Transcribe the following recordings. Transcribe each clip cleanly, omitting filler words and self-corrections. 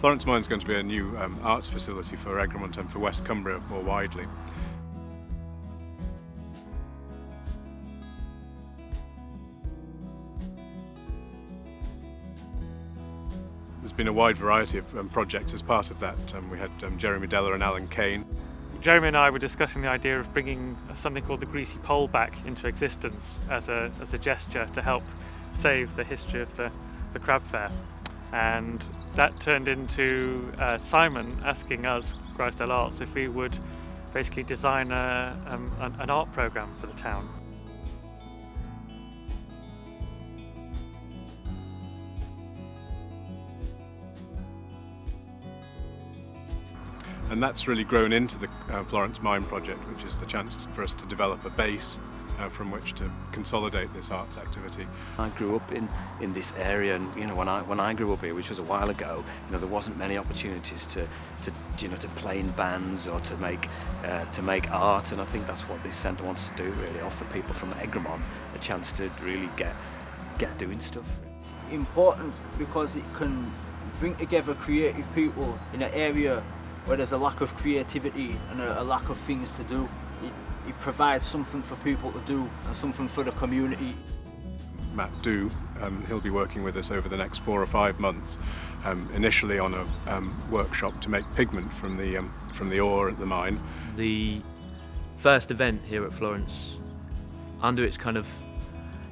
Florence Mine is going to be a new arts facility for Egremont and for West Cumbria more widely. There's been a wide variety of projects as part of that. We had Jeremy Deller and Alan Kane. Jeremy and I were discussing the idea of bringing something called the Greasy Pole back into existence as a gesture to help save the history of the crab fair. And that turned into Simon asking us, Grizedale Arts, if we would basically design an art programme for the town. And that's really grown into the Florence Mine project, which is the chance for us to develop a base from which to consolidate this arts activity. I grew up in this area, and when I grew up here, which was a while ago, there wasn't many opportunities to play in bands or to make art, and I think that's what this centre wants to do, really offer people from Egremont a chance to really get doing stuff. Important because it can bring together creative people in an area where there's a lack of creativity and a lack of things to do. It provides something for people to do and something for the community. Matt Dew, he'll be working with us over the next 4 or 5 months, initially on a workshop to make pigment from the ore at the mine. The first event here at Florence, under its kind of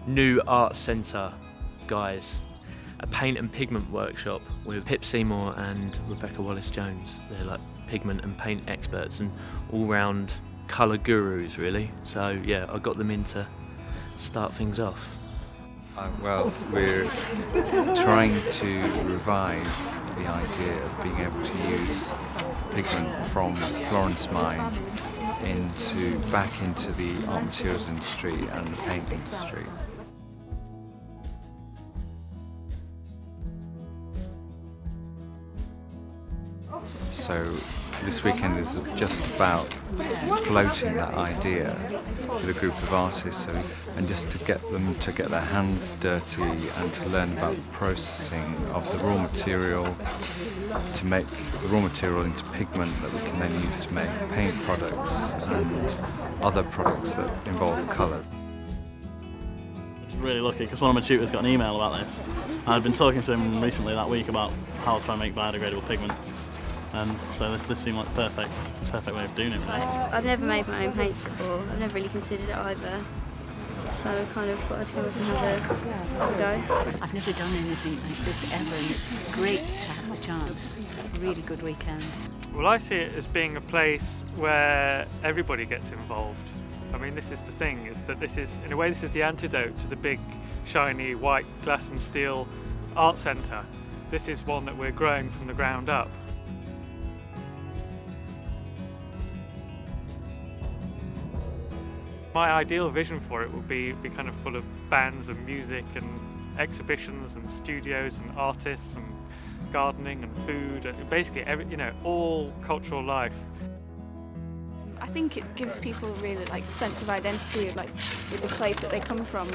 new arts centre guise, a paint and pigment workshop with Pip Seymour and Rebecca Wallace-Jones. They're like pigment and paint experts and all-round colour gurus, really. So yeah, I got them in to start things off. Well, we're trying to revive the idea of being able to use pigment from Florence Mine back into the art materials industry and the paint industry. So this weekend is just about floating that idea with a group of artists, and just to get them to get their hands dirty and to learn about the processing of the raw material, to make the raw material into pigment that we can then use to make paint products and other products that involve colours. Really lucky because one of my tutors got an email about this. I'd been talking to him recently that week about how to try and make biodegradable pigments. And so this seemed like the perfect way of doing it. Really. I've never made my own paints before. I've never really considered it either. So I kind of thought I'd come up and have a go. I've never done anything like this ever, and it's great to have the chance. A really good weekend. Well, I see it as being a place where everybody gets involved. I mean, this is the thing, is that this is, in a way, this is the antidote to the big, shiny, white glass and steel art centre. This is one that we're growing from the ground up. My ideal vision for it would be kind of full of bands and music and exhibitions and studios and artists and gardening and food and basically all cultural life. I think it gives people a really sense of identity with the place that they come from,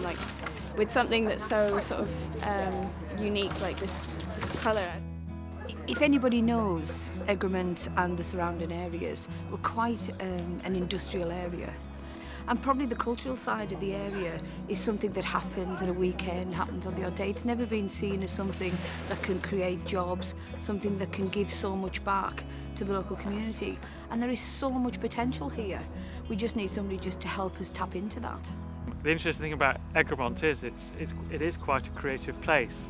with something that's so sort of unique, like this colour. If anybody knows Egremont and the surrounding areas, we're quite an industrial area. And probably the cultural side of the area is something that happens on a weekend, happens on the odd day. It's never been seen as something that can create jobs, something that can give so much back to the local community. And there is so much potential here. We just need somebody just to help us tap into that. The interesting thing about Egremont is it is quite a creative place,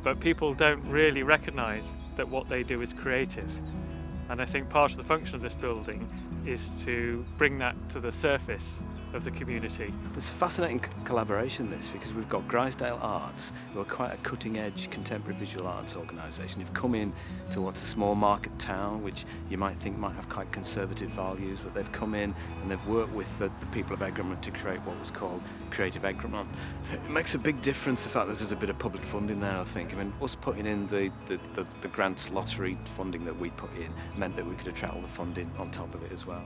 but people don't really recognise that what they do is creative. And I think part of the function of this building is to bring that to the surface of the community. It's a fascinating collaboration, this, because we've got Grizedale Arts, who are quite a cutting-edge contemporary visual arts organisation, who've come in to what's a small market town, which you might think might have quite conservative values, but they've come in and they've worked with the people of Egremont to create what was called Creative Egremont. It makes a big difference the fact that there's a bit of public funding there, I think. I mean, us putting in the grants lottery funding that we put in meant that we could attract all the funding on top of it as well.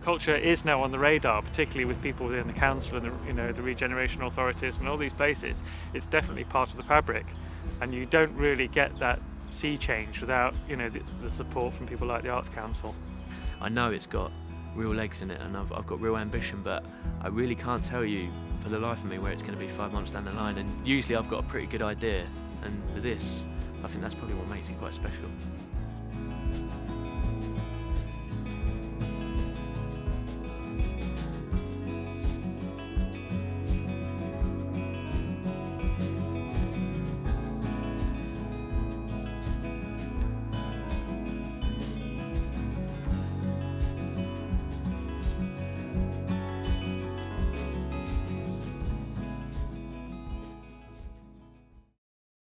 Culture is now on the radar, particularly with people within the council and the regeneration authorities and all these places. It's definitely part of the fabric, and you don't really get that sea change without the support from people like the Arts Council. I know it's got real legs in it, and I've got real ambition, but I really can't tell you for the life of me where it's going to be 5 months down the line, and usually I've got a pretty good idea, and with this I think that's probably what makes it quite special.